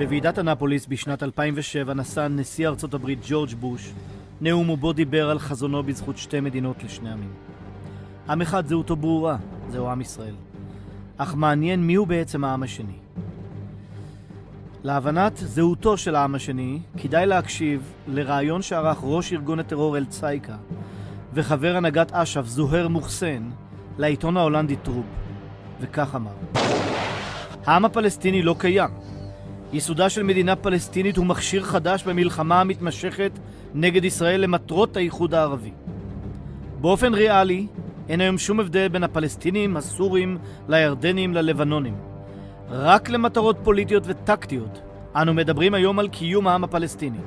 בוועידת אנאפוליס בשנת 2007 נשא נשיא ארצות הברית ג'ורג' בוש נאום ובו דיבר על חזונו בזכות שתי מדינות לשני עמים. עם אחד זהותו ברורה, זהו עם ישראל. אך מעניין מיהו בעצם העם השני. להבנת זהותו של העם השני, כדאי להקשיב לרעיון שערך ראש ארגון הטרור אל-צאיקה וחבר הנהגת אש"ף זוהר מוחסן לעיתון ההולנדי טרוב, וכך אמר: העם הפלסטיני לא קיים. ייסודה של מדינה פלסטינית הוא מכשיר חדש במלחמה המתמשכת נגד ישראל למטרות האיחוד הערבי. באופן ריאלי, אין היום שום הבדל בין הפלסטינים, הסורים, לירדנים, ללבנונים. רק למטרות פוליטיות וטקטיות, אנו מדברים היום על קיום העם הפלסטיני.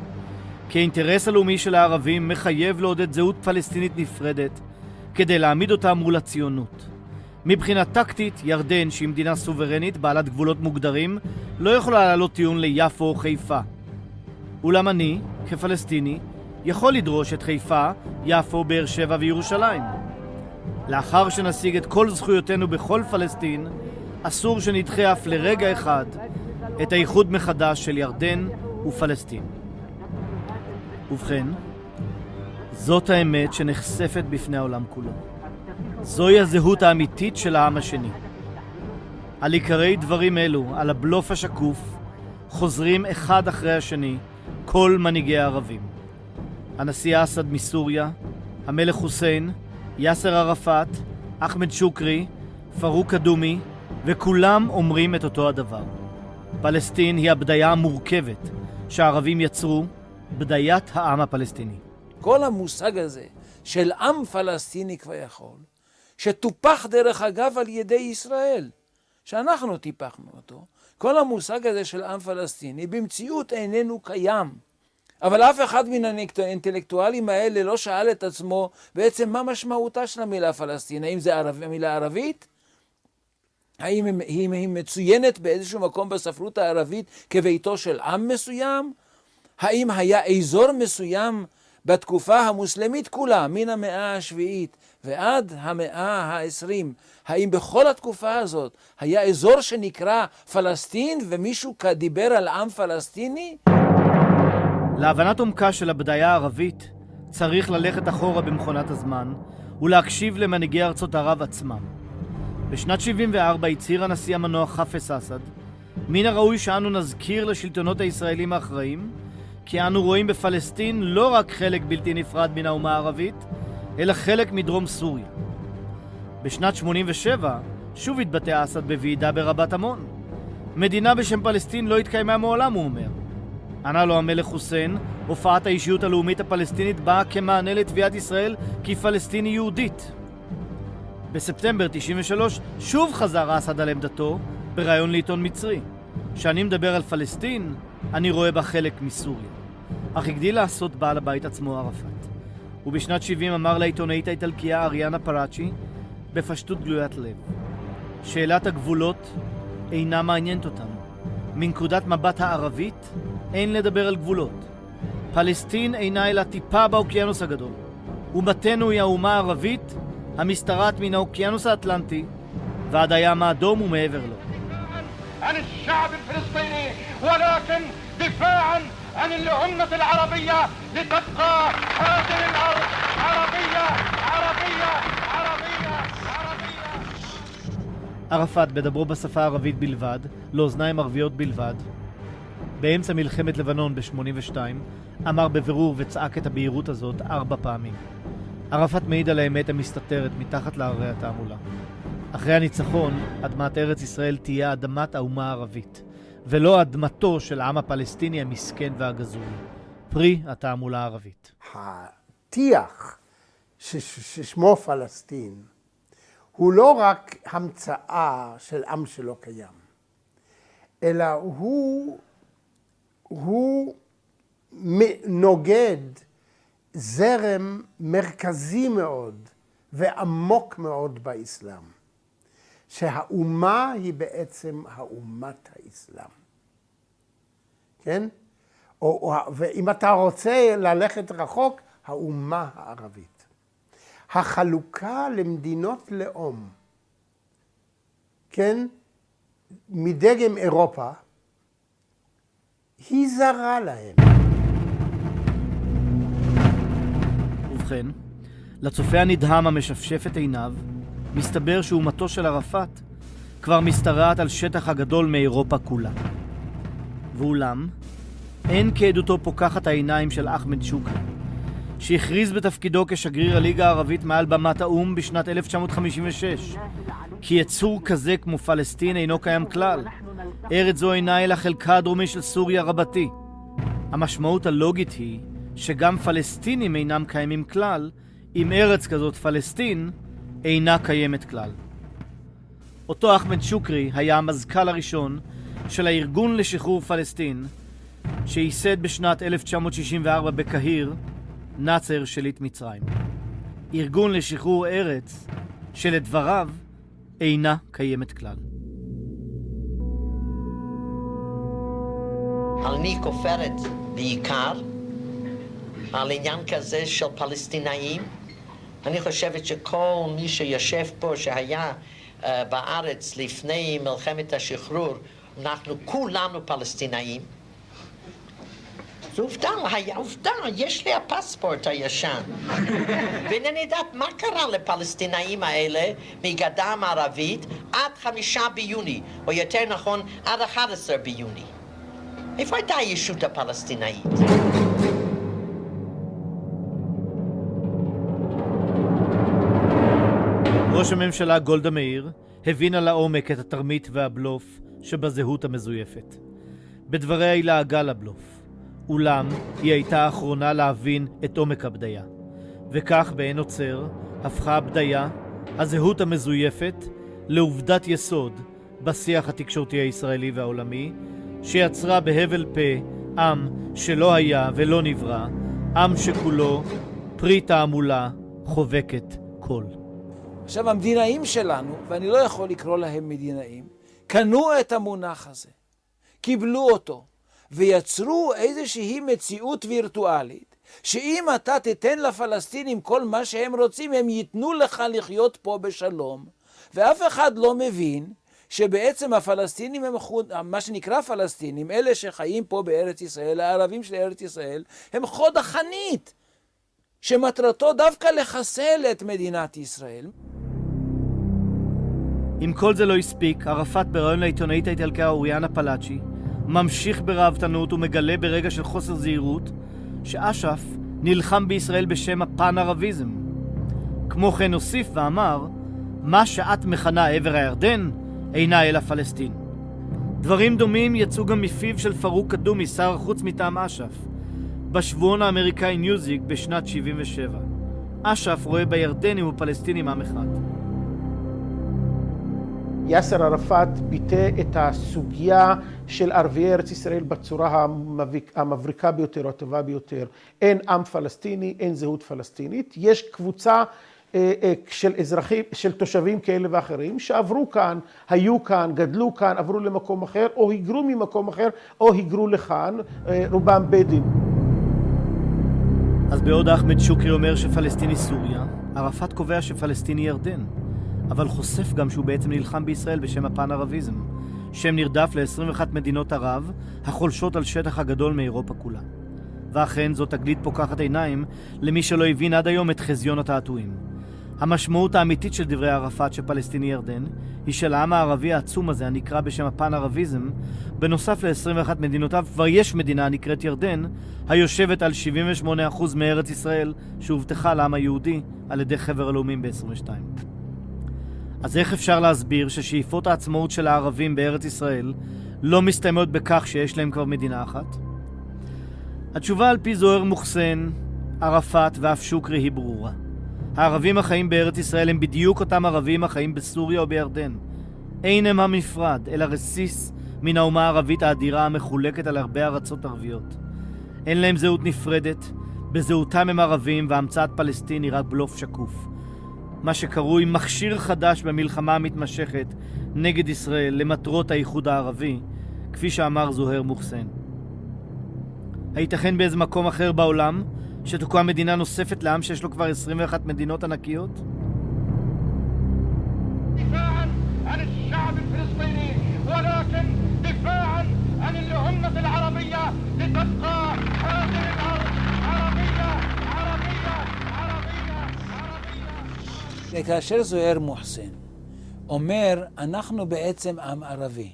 כי האינטרס הלאומי של הערבים מחייב לעודד זהות פלסטינית נפרדת, כדי להעמיד אותה מול הציונות. מבחינה טקטית, ירדן, שהיא מדינה סוברנית, בעלת גבולות מוגדרים, לא יכולה לעלות טיעון ליפו או חיפה. אולם אני, כפלסטיני, יכול לדרוש את חיפה, יפו, באר שבע וירושלים. לאחר שנשיג את כל זכויותינו בכל פלסטין, אסור שנדחה אף לרגע אחד את האיחוד מחדש של ירדן ופלסטין. ובכן, זאת האמת שנחשפת בפני העולם כולו. זוהי הזהות האמיתית של העם השני. על עיקרי דברים אלו, על הבלוף השקוף, חוזרים אחד אחרי השני כל מנהיגי הערבים. הנשיא אסד מסוריה, המלך חוסיין, יאסר ערפאת, אחמד שוקרי, פרוק קדומי, וכולם אומרים את אותו הדבר. פלסטין היא הבדיה המורכבת שהערבים יצרו, בדיית העם הפלסטיני. כל המושג הזה של עם פלסטיני כביכול, שטופח דרך אגב על ידי ישראל, שאנחנו טיפחנו אותו, כל המושג הזה של עם פלסטיני במציאות איננו קיים. אבל אף אחד מן האינטלקטואלים האלה לא שאל את עצמו בעצם מה משמעותה של המילה פלסטין. האם זה מילה ערבית? האם היא מצוינת באיזשהו מקום בספרות הערבית כביתו של עם מסוים? האם היה אזור מסוים בתקופה המוסלמית כולה, מן המאה השביעית ועד המאה העשרים, האם בכל התקופה הזאת היה אזור שנקרא פלסטין ומישהו דיבר על עם פלסטיני? להבנת עומקה של הבדיה הערבית צריך ללכת אחורה במכונת הזמן ולהקשיב למנהיגי ארצות ערב עצמם. בשנת 74 הצהיר הנשיא המנוח חאפז אסד: מן הראוי שאנו נזכיר לשלטונות הישראלים האחראים כי אנו רואים בפלסטין לא רק חלק בלתי נפרד מן האומה הערבית, אלא חלק מדרום סוריה. בשנת 87 שוב התבטא אסד בוועידה ברבת עמון. מדינה בשם פלסטין לא התקיימה מעולם, הוא אומר. ענה לו המלך חוסיין: הופעת האישיות הלאומית הפלסטינית באה כמענה לתביעת ישראל כפלסטיני יהודית. בספטמבר 93 שוב חזר אסד על עמדתו בראיון לעיתון מצרי: שאני מדבר על פלסטין, אני רואה בה חלק מסוריה. אך הגדיל לעשות בעל הבית עצמו ערפאת. ובשנת 70 אמר לעיתונאית האיטלקייה אריאנה פראצ'י בפשטות גלוית לב: שאלת הגבולות אינה מעניינת אותנו. מנקודת מבט הערבית אין לדבר על גבולות. פלסטין אינה אלא טיפה באוקיינוס הגדול. אומתנו היא האומה הערבית המשתרעת מן האוקיינוס האטלנטי ועד הים האדום ומעבר לו. عن الشعب الفلسطيني ولكن دفاعا عن الأمة العربية لتبقى هذه الأرض عربية عربية عربية عربية. ערפאת, בדברו בשפה הערבית בלבד, לאוזניים ערביות בלבד, באמצע מלחמת לבנון ב-82, אמר בבירור וצעק את הבהירות הזאת 4 פעמים. ערפאת מעיד על האמת המסתתרת מתחת להרי התעמולה. אחרי הניצחון, אדמת ארץ ישראל תהיה אדמת האומה הערבית, ולא אדמתו של העם הפלסטיני המסכן והגזול, פרי התעמולה הערבית. הטיח ששמו פלסטין הוא לא רק המצאה של עם שלא קיים, אלא הוא נוגד זרם מרכזי מאוד ועמוק מאוד באסלאם, שהאומה היא בעצם האומת האסלאם. כן? ואם אתה רוצה ללכת רחוק, האומה הערבית. החלוקה למדינות לאום, כן? מדגם אירופה, היא זרה להם. ובכן, לצופה הנדהם המשפשף את עיניו, מסתבר שאומתו של ערפאת כבר משתרעת על שטח הגדול מאירופה כולה. ואולם, אין כעדותו פוקחת העיניים של אחמד שוקרי, שהכריז בתפקידו כשגריר הליגה הערבית מעל במת האו"ם בשנת 1956, כי יצור כזה כמו פלסטין אינו קיים כלל. ארץ זו אינה אלא חלקה הדרומי של סוריה רבתי. המשמעות הלוגית היא שגם פלסטינים אינם קיימים כלל, אם ארץ כזאת, פלסטין, אינה קיימת כלל. אותו אחמד שוקרי היה המזכ"ל הראשון של הארגון לשחרור פלסטין, שייסד בשנת 1964 בקהיר נאצר שליט מצרים. ארגון לשחרור ארץ שלדבריו אינה קיימת כלל. אני כופרת בעיקר על עניין כזה של פלסטינאים. אני חושבת שכל מי שיושב פה, שהיה בארץ לפני מלחמת השחרור, אנחנו כולנו פלסטינאים. זו עובדה, יש לי הפספורט הישן. ואינני יודעת מה קרה לפלסטינאים האלה מגדה המערבית עד 5 ביוני, או יותר נכון, עד 11 ביוני. איפה הייתה הישות הפלסטינאית? ראש הממשלה גולדה מאיר הבינה לעומק את התרמית והבלוף שבזהות המזויפת. בדבריה היא לעגה לבלוף. אולם היא הייתה האחרונה להבין את עומק הבדיה. וכך בעין עוצר הפכה הבדיה, הזהות המזויפת, לעובדת יסוד בשיח התקשורתי הישראלי והעולמי, שיצרה בהבל פה עם שלא היה ולא נברא, עם שכולו פרי תעמולה חובקת כל. עכשיו המדינאים שלנו, ואני לא יכול לקרוא להם מדינאים, קנו את המונח הזה, קיבלו אותו, ויצרו איזושהי מציאות וירטואלית, שאם אתה תיתן לפלסטינים כל מה שהם רוצים, הם ייתנו לך לחיות פה בשלום. ואף אחד לא מבין שבעצם הפלסטינים הם מה שנקרא פלסטינים, אלה שחיים פה בארץ ישראל, הערבים של ארץ ישראל, הם חוד החנית, שמטרתו דווקא לחסל את מדינת ישראל. אם כל זה לא הספיק, ערפאת בראיון לעיתונאית האיטלקה אוריאנה פלאצ'י ממשיך ברהבתנות ומגלה ברגע של חוסר זהירות שאש"ף נלחם בישראל בשם הפן-ערביזם. כמו כן הוסיף ואמר, מה שאת מכנה עבר הירדן אינה אלא פלסטין. דברים דומים יצאו גם מפיו של פרוק קדומי, שר החוץ מטעם אש"ף, בשבועון האמריקאי ניוזיק בשנת 77. אש"ף רואה בירדנים ופלסטינים עם אחד. יאסר ערפאת ביטא את הסוגיה של ערביי ארץ ישראל בצורה המבריקה ביותר, הטובה ביותר. אין עם פלסטיני, אין זהות פלסטינית. יש קבוצה של אזרחים, של תושבים כאלה ואחרים, שעברו כאן, היו כאן, גדלו כאן, עברו למקום אחר, או היגרו ממקום אחר, או היגרו לכאן, רובם בדואים. אז בעוד אחמד שוקרי אומר שפלסטיני סוריה, ערפאת קובע שפלסטיני ירדן. אבל חושף גם שהוא בעצם נלחם בישראל בשם הפן-ערביזם, שם נרדף ל-21 מדינות ערב החולשות על שטח הגדול מאירופה כולה. ואכן זו תגלית פוקחת עיניים למי שלא הבין עד היום את חזיון התעתועים. המשמעות האמיתית של דברי ערפאת שפלסטיני ירדן היא שלעם הערבי העצום הזה הנקרא בשם הפן-ערביזם, בנוסף ל-21 מדינותיו כבר יש מדינה הנקראת ירדן, היושבת על 78% מארץ ישראל שהובטחה לעם היהודי על ידי חבר הלאומים ב-22. אז איך אפשר להסביר ששאיפות העצמאות של הערבים בארץ ישראל לא מסתיימות בכך שיש להם כבר מדינה אחת? התשובה על פי זוהר מוחסן, ערפאת ואף שוקרי היא ברורה. הערבים החיים בארץ ישראל הם בדיוק אותם ערבים החיים בסוריה או בירדן. אין הם המפרד, אלא רסיס מן האומה הערבית האדירה המחולקת על הרבה ארצות ערביות. אין להם זהות נפרדת, בזהותם הם ערבים והמצאת פלסטין היא רק בלוף שקוף. מה שקרוי מכשיר חדש במלחמה המתמשכת נגד ישראל למטרות האיחוד הערבי, כפי שאמר זוהר מוחסן. הייתכן באיזה מקום אחר בעולם שתוקם מדינה נוספת לעם שיש לו כבר 21 מדינות ענקיות? دفاعا عن الشعب الفلسطيني ولكن دفاعا عن الأمة العربية لتبقى هذه الأرض عربية عربية عربية عربية. וכאשר זוהיר מוחסן אומר, אנחנו בעצם עם ערבי,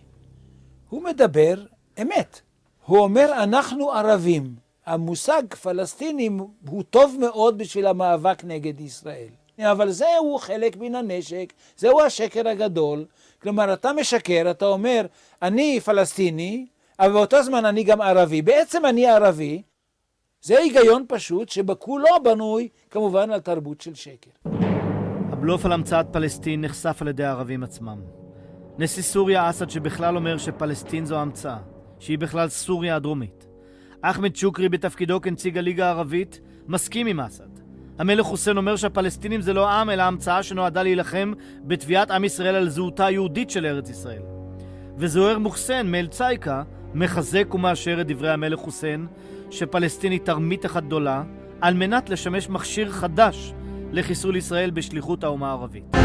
הוא מדבר אמת. הוא אומר, אנחנו ערבים. המושג פלסטינים הוא טוב מאוד בשביל המאבק נגד ישראל. אבל זהו חלק מן הנשק, זהו השקר הגדול. כלומר, אתה משקר, אתה אומר, אני פלסטיני, אבל באותו זמן אני גם ערבי. בעצם אני ערבי. זה היגיון פשוט שבכולו בנוי כמובן על תרבות של שקר. הבלוף על המצאת פלסטין נחשף על ידי הערבים עצמם. נשיא סוריה אסד שבכלל אומר שפלסטין זו המצאה, שהיא בכלל סוריה הדרומית. אחמד שוקרי בתפקידו כנציג הליגה הערבית מסכים עם אסד. המלך חוסיין אומר שהפלסטינים זה לא עם אלא המצאה שנועדה להילחם בתביעת עם ישראל על זהותה היהודית של ארץ ישראל. וזוהיר מוחסן מאל-צייקה מחזק ומאשר את דברי המלך חוסיין שפלסטין היא תרמית אחת גדולה על מנת לשמש מכשיר חדש לחיסול ישראל בשליחות האומה הערבית.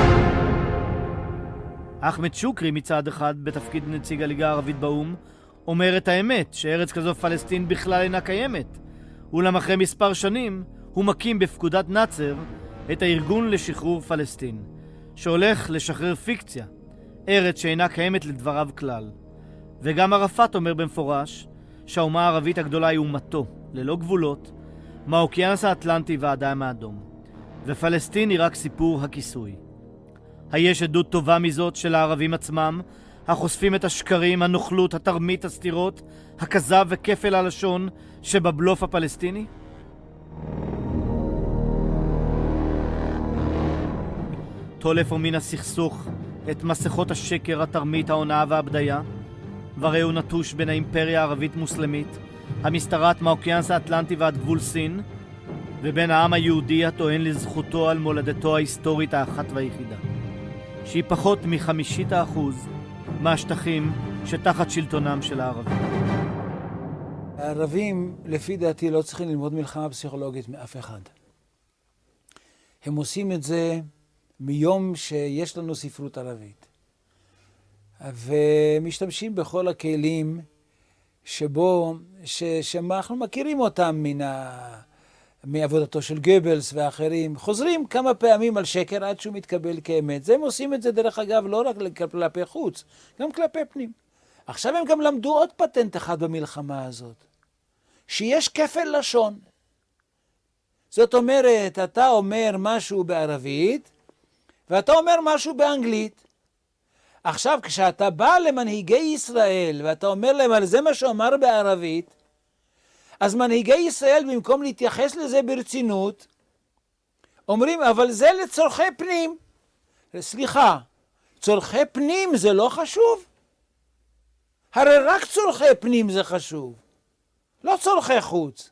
אחמד שוקרי מצד אחד בתפקיד נציג הליגה הערבית באום אומר את האמת שארץ כזו פלסטין בכלל אינה קיימת, אולם אחרי מספר שנים הוא מקים בפקודת נאצר את הארגון לשחרור פלסטין שהולך לשחרר פיקציה, ארץ שאינה קיימת לדבריו כלל. וגם ערפאת אומר במפורש שהאומה הערבית הגדולה היא אומתו ללא גבולות מהאוקיינוס האטלנטי ועד הים האדום, ופלסטין היא רק סיפור הכיסוי. היש עדות טובה מזאת של הערבים עצמם החושפים את השקרים, הנוכלות, התרמית, הסתירות, הכזב וכפל הלשון שבבלוף הפלסטיני? טולף מן הסכסוך את מסכות השקר, התרמית, ההונאה והבדיה, והרי הוא נטוש בין האימפריה הערבית מוסלמית המשתרעת מהאוקיינוס האטלנטי ועד גבול סין, ובין העם היהודי הטוען לזכותו על מולדתו ההיסטורית האחת והיחידה, שהיא פחות מ50% מהשטחים שתחת שלטונם של הערבים. הערבים, לפי דעתי, לא צריכים ללמוד מלחמה פסיכולוגית מאף אחד. הם עושים את זה מיום שיש לנו ספרות ערבית. ומשתמשים בכל הכלים שאנחנו מכירים אותם מעבודתו של גבלס ואחרים. חוזרים כמה פעמים על שקר עד שהוא מתקבל כאמת. הם עושים את זה דרך אגב לא רק כלפי חוץ, גם כלפי פנים. עכשיו הם גם למדו עוד פטנט אחד במלחמה הזאת, שיש כפל לשון. זאת אומרת, אתה אומר משהו בערבית, ואתה אומר משהו באנגלית. עכשיו, כשאתה בא למנהיגי ישראל, ואתה אומר להם, על זה מה שאומר בערבית, אז מנהיגי ישראל, במקום להתייחס לזה ברצינות, אומרים, אבל זה לצורכי פנים. סליחה, צורכי פנים זה לא חשוב? הרי רק צורכי פנים זה חשוב, לא צורכי חוץ.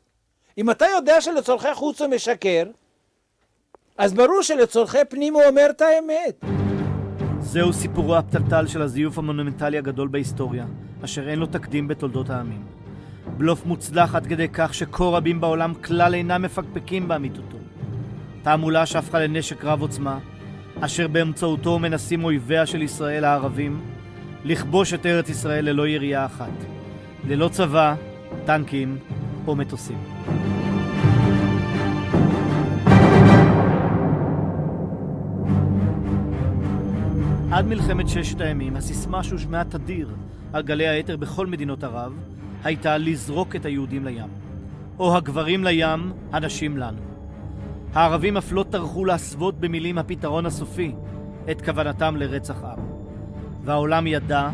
אם אתה יודע שלצורכי חוץ הוא משקר, אז ברור שלצורכי פנים הוא אומר את האמת. זהו סיפורו הפתלתל של הזיוף המונומנטלי הגדול בהיסטוריה, אשר אין לו תקדים בתולדות העמים. בלוף מוצלח עד כדי כך שכה רבים בעולם כלל אינם מפקפקים באמיתותו. תעמולה שהפכה לנשק רב עוצמה, אשר באמצעותו מנסים אויביה של ישראל הערבים לכבוש את ארץ ישראל ללא ירייה אחת, ללא צבא, טנקים או מטוסים. עד מלחמת ששת הימים, הסיסמה שהושמעה תדיר על גלי האתר בכל מדינות ערב הייתה לזרוק את היהודים לים, או הגברים לים, הנשים לנו. הערבים אף לא טרחו להסוות במילים הפתרון הסופי את כוונתם לרצח עם, והעולם ידע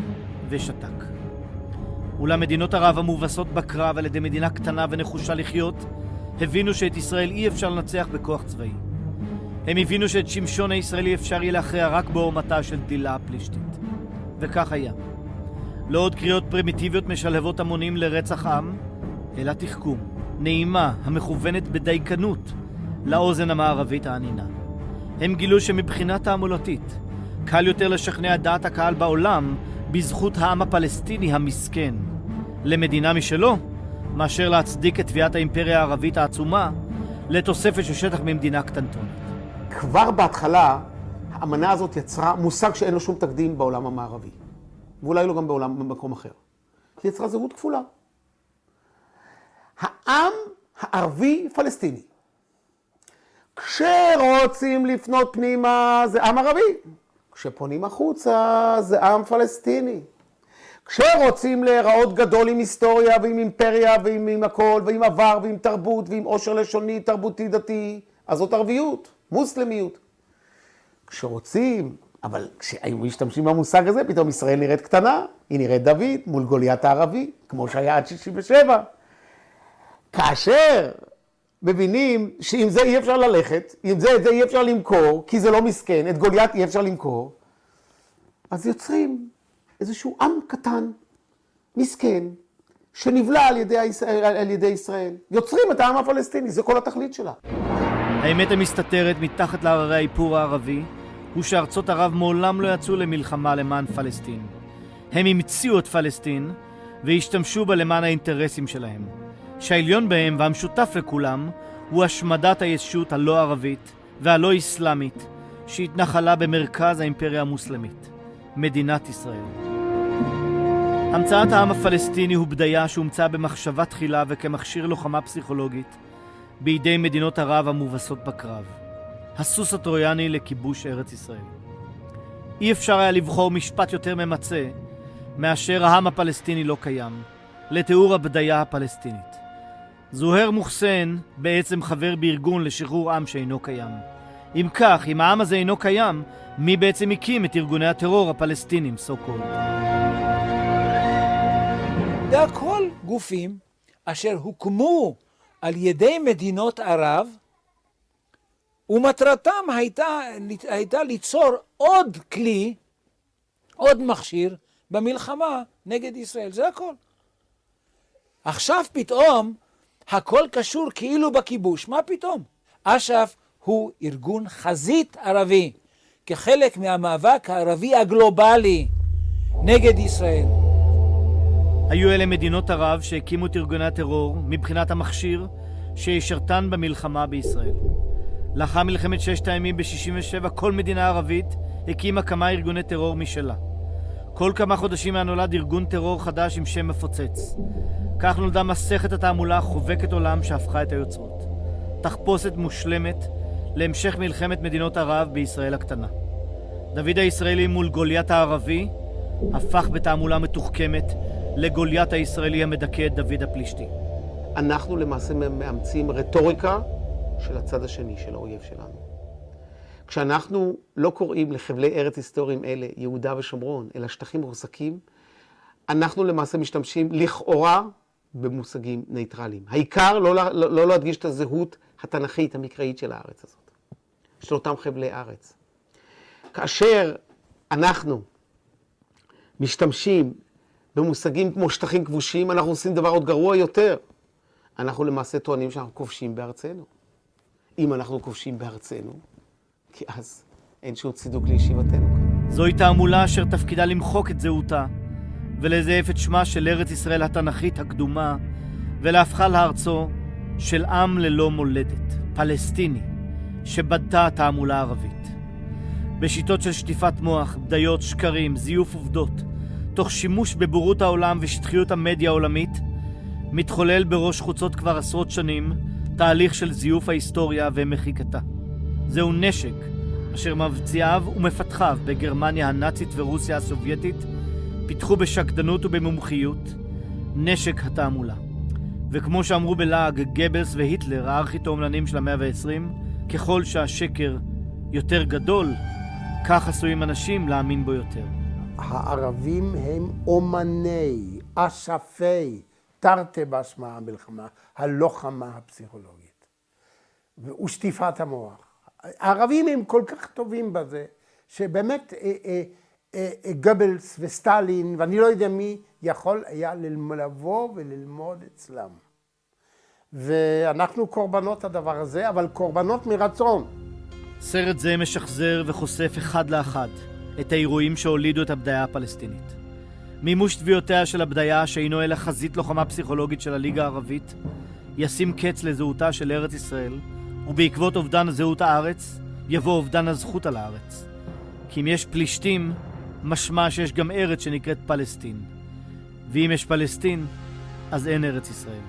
ושתק. אולם מדינות ערב המובסות בקרב על ידי מדינה קטנה ונחושה לחיות, הבינו שאת ישראל אי אפשר לנצח בכוח צבאי. הם הבינו שאת שמשון הישראלי אפשר יהיה להכריע רק בעורמתה של דילה הפלישתית. וכך היה. לא עוד קריאות פרימיטיביות משלהבות המונים לרצח עם, אלא תחכום, נעימה, המכוונת בדייקנות לאוזן המערבית הענינה. הם גילו שמבחינה תעמולתית, קל יותר לשכנע דעת הקהל בעולם בזכות העם הפלסטיני המסכן למדינה משלו, מאשר להצדיק את תביעת האימפריה הערבית העצומה לתוספת של שטח ממדינה קטנטונת. כבר בהתחלה, האמנה הזאת יצרה מושג שאין לו שום תקדים בעולם המערבי. ואולי לא גם במקום אחר. היא יצרה זהות כפולה. העם הערבי פלסטיני. כשרוצים לפנות פנימה זה עם ערבי, כשפונים החוצה זה עם פלסטיני. כשרוצים להיראות גדול עם היסטוריה ועם אימפריה ועם הכל ועם עבר ועם תרבות ועם עושר לשוני, תרבותי, דתי, אז זאת ערביות, מוסלמיות. כשרוצים, אבל כשהיו משתמשים במושג הזה, פתאום ישראל נראית קטנה, היא נראית דוד מול גוליית הערבי, כמו שהיה עד 67. כאשר מבינים שעם זה אי אפשר ללכת, עם זה אי אפשר למכור, כי זה לא מסכן, את גוליית אי אפשר למכור, אז יוצרים איזשהו עם קטן, מסכן, שנבלע על ידי ישראל. יוצרים את העם הפלסטיני, זה כל התכלית שלה. האמת המסתתרת מתחת להררי האיפור הערבי, הוא שארצות ערב מעולם לא יצאו למלחמה למען פלסטין. הם המציאו את פלסטין והשתמשו בה למען האינטרסים שלהם. שהעליון בהם והמשותף לכולם הוא השמדת הישות הלא ערבית והלא אסלאמית שהתנחלה במרכז האימפריה המוסלמית, מדינת ישראל. המצאת העם הפלסטיני הוא בדיה שהומצאה במחשבה תחילה וכמכשיר לוחמה פסיכולוגית בידי מדינות ערב המובסות בקרב. הסוס הטרויאני לכיבוש ארץ ישראל. אי אפשר היה לבחור משפט יותר ממצה מאשר העם הפלסטיני לא קיים, לתיאור הבדיה הפלסטינית. זוהר מוחסן בעצם חבר בארגון לשחרור עם שאינו קיים. אם כך, אם העם הזה אינו קיים, מי בעצם הקים את ארגוני הטרור הפלסטינים, so called? זה הכל גופים אשר הוקמו על ידי מדינות ערב, ומטרתם הייתה ליצור עוד כלי, עוד מכשיר במלחמה נגד ישראל. זה הכל. עכשיו פתאום הכל קשור כאילו בכיבוש. מה פתאום? אש"ף הוא ארגון חזית ערבי, כחלק מהמאבק הערבי הגלובלי נגד ישראל. היו אלה מדינות ערב שהקימו את ארגוני הטרור מבחינת המכשיר שישרתן במלחמה בישראל. לאחר מלחמת ששת הימים ב-67 כל מדינה ערבית הקימה כמה ארגוני טרור משלה. כל כמה חודשים היה נולד ארגון טרור חדש עם שם מפוצץ. כך נולדה מסכת התעמולה חובקת עולם שהפכה את היוצרות. תחפושת מושלמת להמשך מלחמת מדינות ערב בישראל הקטנה. דוד הישראלי מול גוליית הערבי הפך בתעמולה מתוחכמת לגוליית הישראלי המדכא את דוד הפלישתי. אנחנו למעשה מאמצים רטוריקה של הצד השני, של האויב שלנו. כשאנחנו לא קוראים לחבלי ארץ היסטוריים אלה, יהודה ושומרון, אלא שטחים מוחזקים, אנחנו למעשה משתמשים לכאורה במושגים נייטרליים. העיקר לא להדגיש את הזהות התנ"כית המקראית של הארץ הזאת, של אותם חבלי ארץ. כאשר אנחנו משתמשים במושגים כמו שטחים כבושים, אנחנו עושים דבר עוד גרוע יותר. אנחנו למעשה טוענים שאנחנו כובשים בארצנו. אם אנחנו כובשים בארצנו, כי אז אין שום צידוק לישיבתנו כאן. זוהי תעמולה אשר תפקידה למחוק את זהותה, ולזייף את שמה של ארץ ישראל התנ"כית הקדומה, ולהפכה לארצו של עם ללא מולדת, פלסטיני, שבדתה התעמולה הערבית. בשיטות של שטיפת מוח, בדיות, שקרים, זיוף עובדות, תוך שימוש בבורות העולם ושטחיות המדיה העולמית, מתחולל בראש חוצות כבר עשרות שנים תהליך של זיוף ההיסטוריה ומחיקתה. זהו נשק אשר מבציעיו ומפתחיו בגרמניה הנאצית ורוסיה הסובייטית פיתחו בשקדנות ובמומחיות נשק התעמולה. וכמו שאמרו בלעג גבלס והיטלר, הארכי-תועמלנים של המאה ה-20, ככל שהשקר יותר גדול, כך עשויים אנשים להאמין בו יותר. הערבים הם אומני, אשפי, תרתי משמע המלחמה, הלוחמה הפסיכולוגית. ושטיפת המוח. הערבים הם כל כך טובים בזה, שבאמת גבלס וסטלין, ואני לא יודע מי, יכול היה לבוא וללמוד אצלם. ואנחנו קורבנות הדבר הזה, אבל קורבנות מרצון. סרט זה משחזר וחושף אחד לאחד את האירועים שהולידו את הבדיה הפלסטינית. מימוש תביעותיה של הבדיה, שאינו אלא חזית לוחמה פסיכולוגית של הליגה הערבית, ישים קץ לזהותה של ארץ ישראל, ובעקבות אובדן זהות הארץ, יבוא אובדן הזכות על הארץ. כי אם יש פלישתים, משמע שיש גם ארץ שנקראת פלסטין. ואם יש פלסטין, אז אין ארץ ישראל.